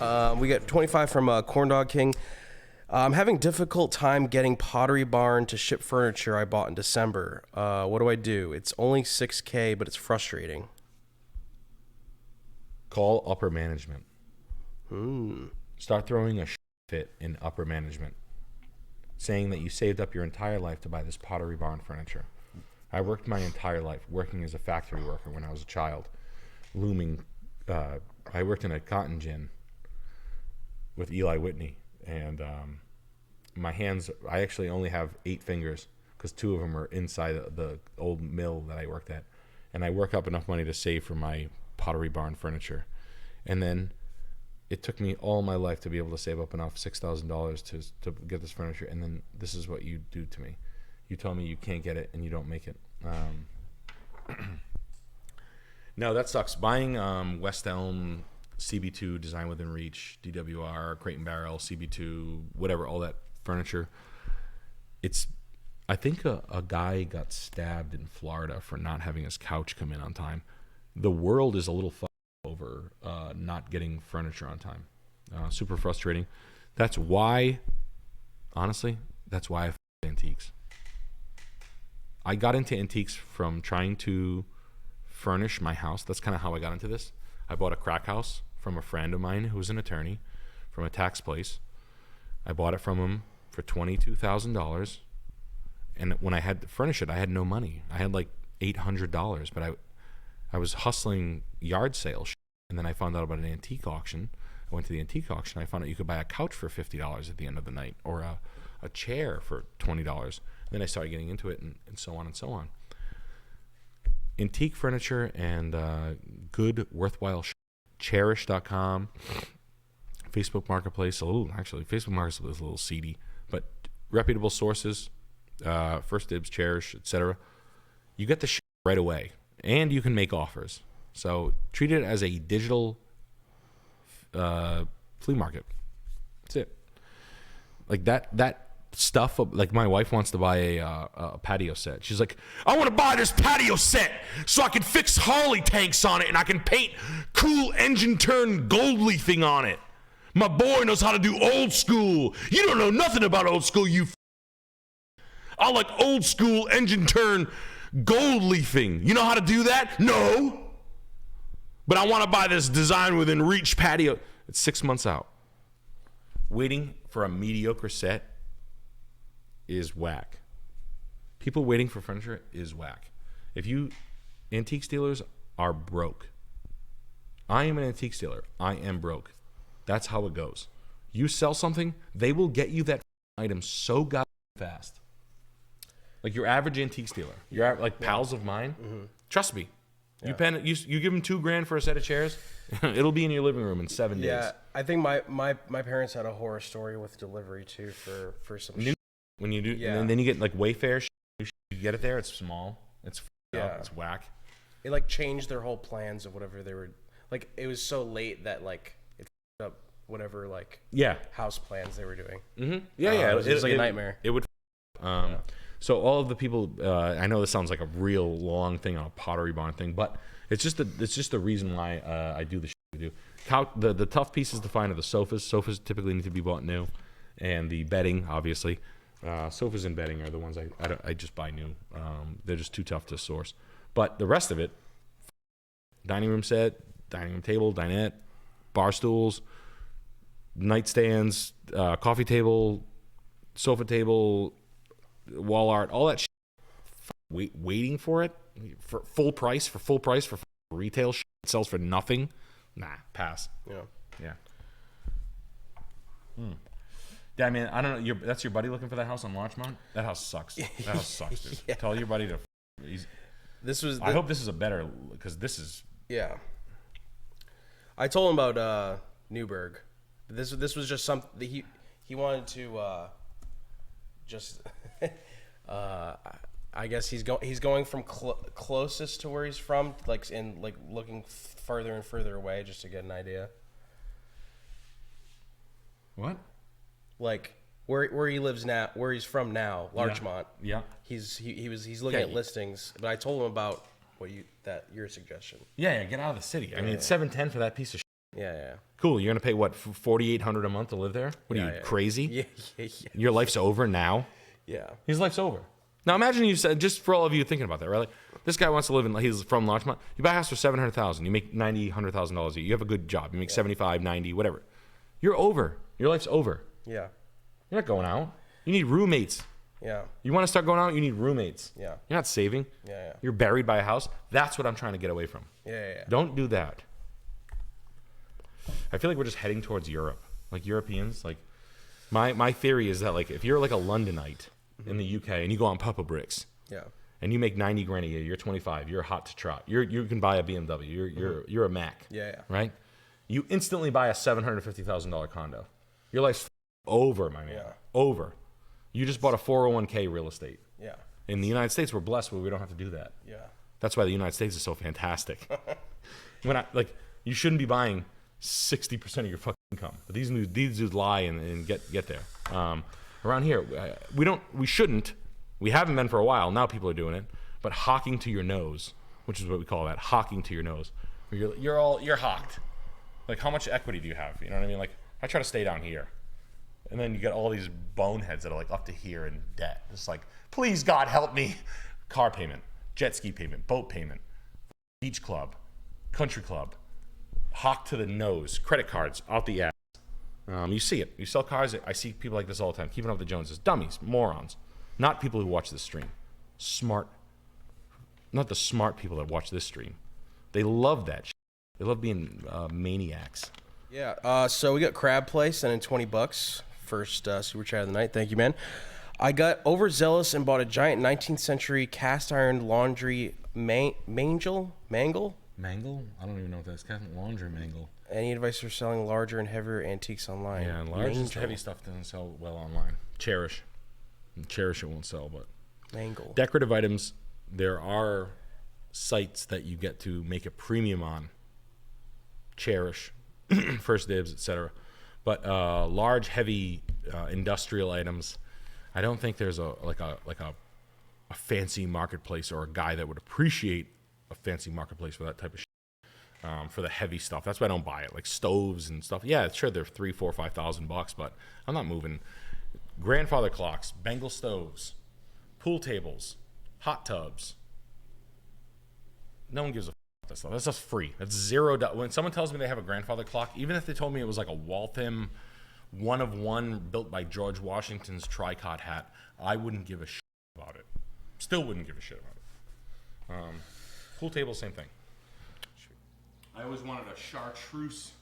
We got 25 from Corn Dog King. I'm having difficult time getting Pottery Barn to ship furniture I bought in December. What do I do? It's only $6K, but it's frustrating. Call upper management. Start throwing a fit in upper management, saying that you saved up your entire life to buy this Pottery Barn furniture. I worked my entire life working as a factory worker when I was a child, looming. I worked in a cotton gin with Eli Whitney, and my hands, I actually only have 8 fingers because 2 of them are inside the old mill that I worked at. And I work up enough money to save for my Pottery Barn furniture. And then it took me all my life to be able to save up enough $6,000 to get this furniture. And then this is what you do to me. You tell me you can't get it and you don't make it. No, that sucks. Buying West Elm, CB2, Design Within Reach, DWR, Crate and Barrel, CB2, whatever, all that furniture. I think a guy got stabbed in Florida for not having his couch come in on time. The world is a little fucked over not getting furniture on time. Super frustrating. That's why, honestly, that's why I antiques. I got into antiques from trying to furnish my house. That's kind of how I got into this. I bought a crack house from a friend of mine who was an attorney from a tax place. I bought it from him for $22,000. And when I had to furnish it, I had no money. I had like $800, but I was hustling yard sales. And then I found out about an antique auction. I went to the antique auction. I found out you could buy a couch for $50 at the end of the night, or a chair for $20. Then I started getting into it, and so on and so on. Antique furniture and good, worthwhile Cherish.com, Facebook Marketplace. Facebook Marketplace is a little seedy, but reputable sources, First Dibs, Cherish, etc. You get the right away, and you can make offers. So treat it as a digital flea market. That's it. Like that stuff. Like my wife wants to buy a patio set. She's like, I want to buy this patio set so I can fix Harley tanks on it and I can paint cool engine turn gold leafing on it. My boy knows how to do old school. You don't know nothing about old school, you. I like old school engine turn gold leafing. You know how to do that? No. But I want to buy this Design Within Reach patio. It's 6 months out. Waiting for a mediocre set is whack. People waiting for furniture is whack. Antique dealers are broke. I am an antique dealer. I am broke. That's how it goes. You sell something, they will get you that item so goddamn fast. Like your average antique dealer, like pals of mine. Mm-hmm. Trust me. Yeah. You give them $2,000 for a set of chairs, it'll be in your living room in 7 days. Yeah, I think my parents had a horror story with delivery too for some. When you do, yeah. And then you get like Wayfair. You get it there. It's small. It's It's whack. It like changed their whole plans of whatever they were like. It was so late that like it up whatever like house plans they were doing. Mm-hmm. Yeah. It was like a nightmare. It would. So all of the people, I know this sounds like a real long thing on a Pottery Barn thing, but it's just the reason why I do the shit we do. The tough pieces to find are the sofas. Sofas typically need to be bought new, and the bedding, obviously. Sofas and bedding are the ones I just buy new. They're just too tough to source. But the rest of it, dining room set, dining room table, dinette, bar stools, nightstands, coffee table, sofa table, wall art, all that shit, waiting for it for full price for retail shit that sells for nothing. Nah, pass. Yeah. Yeah, man, I don't know. That's your buddy looking for that house on Larchmont? That house sucks. That house sucks, dude. Yeah. Tell your buddy to. I hope this is a better, because this is. Yeah. I told him about Newburgh. This was just something he wanted to just. I guess he's going from closest to where he's from, like looking further and further away, just to get an idea. What? Like where he lives now, where he's from now, Larchmont. Yeah. He's looking at listings, but I told him about your suggestion. Yeah, get out of the city. I mean, it's $710 for that piece of shit. Yeah. Cool. You're gonna pay what, $4,800 a month to live there? What are you, crazy? Yeah. Your life's over now. Yeah. His life's over. Now imagine you said, just for all of you thinking about that, right? Like, this guy wants to live in. He's from Larchmont. You buy a house for $700,000. You make $100,000 a year. You have a good job. You make 75, 90, whatever. You're over. Your life's over. Yeah. You're not going out. You need roommates. Yeah. You want to start going out? You need roommates. Yeah. You're not saving. Yeah. You're buried by a house. That's what I'm trying to get away from. Yeah. Don't do that. I feel like we're just heading towards Europe. Like Europeans, like my theory is that like if you're like a Londonite in the UK and you go on Papa Bricks, and you make 90 grand a year, you're 25, you're hot to trot. You can buy a BMW. You're a Mac. Yeah. Right? You instantly buy a $750,000 condo. Your life's over, my man. Yeah. Over. You just bought a 401k real estate. Yeah. In the United States, we're blessed where we don't have to do that. Yeah. That's why the United States is so fantastic. You shouldn't be buying 60% of your fucking income. But these dudes lie and get there. Around here, we shouldn't. We haven't been for a while. Now people are doing it. But hawking to your nose, which is what we call that, hawking to your nose. Where you're hawked. Like, how much equity do you have? You know what I mean? Like, I try to stay down here. And then you get all these boneheads that are like up to here in debt. It's like, please God help me. Car payment, jet ski payment, boat payment, beach club, country club, hawk to the nose, credit cards out the ass. You see it. You sell cars. I see people like this all the time. Keeping up with the Joneses. Dummies, morons. Not people who watch this stream. Smart. Not the smart people that watch this stream. They love that shit. They love being maniacs. Yeah. So we got Crab Place and in $20. First super chat of the night. Thank you, man. I got overzealous and bought a giant 19th century cast iron laundry mangle? Mangle? I don't even know what that is. Laundry mangle. Any advice for selling larger and heavier antiques online? Yeah, and large and heavy stuff doesn't sell well online. Cherish it won't sell, but mangle. Decorative items, there are sites that you get to make a premium on. Cherish, First Dibs, etc. But large, heavy industrial items, I don't think there's a fancy marketplace or a guy that would appreciate a fancy marketplace for that type of shit. For the heavy stuff, that's why I don't buy it. Like stoves and stuff. Yeah, sure, they're $3,000, $4,000, $5,000, but I'm not moving. Grandfather clocks, Bengal stoves, pool tables, hot tubs. No one gives a that stuff. That's just free. That's $0. When someone tells me they have a grandfather clock, even if they told me it was like a Waltham 1 of 1 built by George Washington's tricot hat, I wouldn't give a shit about it. Still wouldn't give a shit about it. Pool table, same thing. I always wanted a chartreuse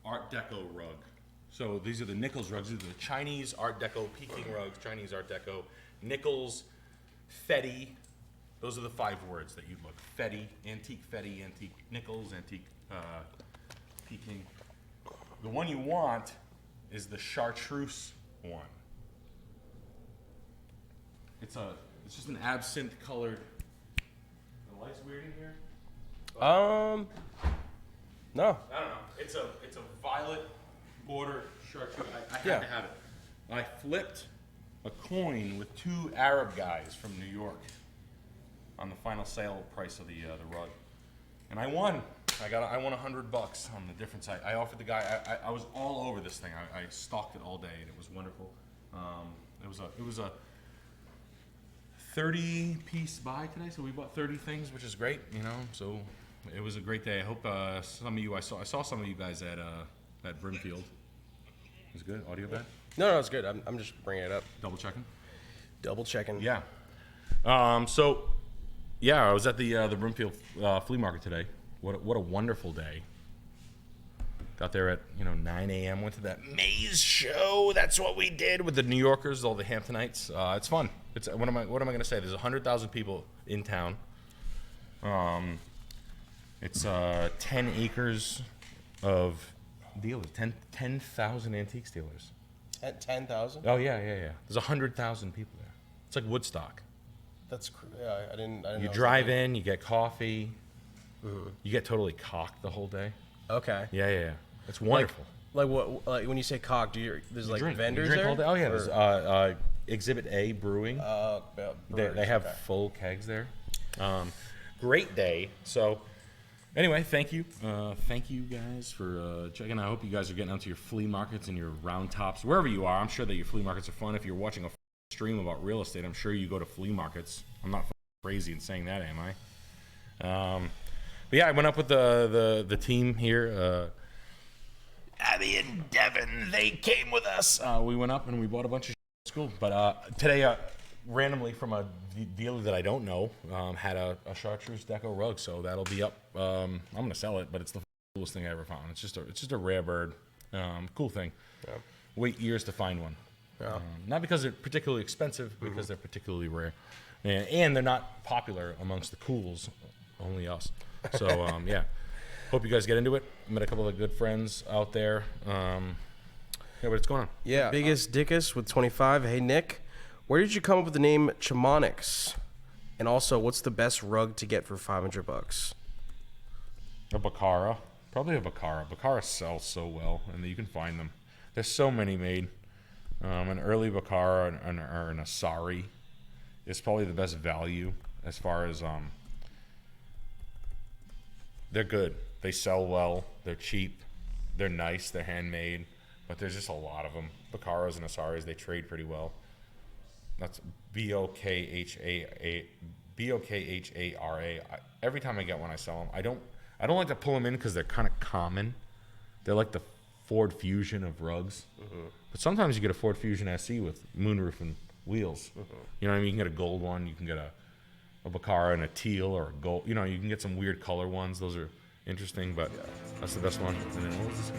Art Deco rug. So these are the Nichols rugs. These are the Chinese Art Deco Peking rugs, Chinese Art Deco, Nichols, Fetty. Those are the 5 words that you'd look. Fetty, antique Nichols, antique Peking. The one you want is the chartreuse one. It's just an absinthe colored. The light's weird in here. No. I don't know. It's a violet border chartreuse. I had to have it. I flipped a coin with 2 Arab guys from New York on the final sale price of the rug, and I won. I won $100 on the different side. I offered the guy. I was all over this thing. I stalked it all day, and it was wonderful. It was a 30-piece buy today, so we bought 30 things, which is great. So it was a great day. I hope some of you. I saw some of you guys at Brimfield. Is it good? Audio bad? No, it's good. I'm just bringing it up. Double checking. Yeah. I was at the Brimfield flea market today. What a wonderful day. Got there at 9 a.m. Went to that maze show. That's what we did with the New Yorkers, all the Hamptonites. It's fun. What am I going to say? There's 100,000 people in town. It's 10 acres of dealers. 10,000 antique dealers. At 10,000? Oh yeah. There's 100,000 people there. It's like Woodstock. That's I didn't. You drive in, you get coffee. You get totally cocked the whole day. Okay. Yeah. It's wonderful. Like what? Like when you say cocked, there's like drink. vendors you drink there? All day? Oh yeah. There's Exhibit A Brewing. They have full kegs there. Great day. So Anyway, thank you. Thank you guys for checking. I hope you guys are getting out to your flea markets and your round tops, wherever you are. I'm sure that your flea markets are fun. If you're watching a stream about real estate, I'm sure you go to flea markets. I'm not crazy in saying that, am I? But yeah, I went up with the team here. Abby and Devin, they came with us. We went up and we bought a bunch of school. But today, randomly from a dealer that I don't know, had a chartreuse deco rug, so that'll be up. I'm gonna sell it, but it's the coolest thing I ever found. It's just a rare bird, cool thing. Yeah. Wait years to find one. Yeah. Not because they're particularly expensive, because they're particularly rare, and they're not popular amongst the cools. Only us. So yeah, hope you guys get into it. Met a couple of good friends out there. Yeah, what's going on? Yeah, biggest dickus with 25. Hey Nick, where did you come up with the name Chamonix? And also, what's the best rug to get for $500? A Bacara. Probably a Bacara. Bacara sells so well, and you can find them. There's so many made. An early Bacara or an Asari is probably the best value as far as they're good. They sell well. They're cheap. They're nice. They're handmade. But there's just a lot of them. Bacaras and Asaris, they trade pretty well. That's B-O-K-H-A-R-A. Every time I get one, I sell them. I don't like to pull them in because they're kind of common. They're like the Ford Fusion of rugs. But sometimes you get a Ford Fusion SE with moonroof and wheels. You know what I mean? You can get a gold one. You can get a Bacara and a teal or a gold. You know, you can get some weird color ones. Those are interesting, but that's the best one. And then what was this?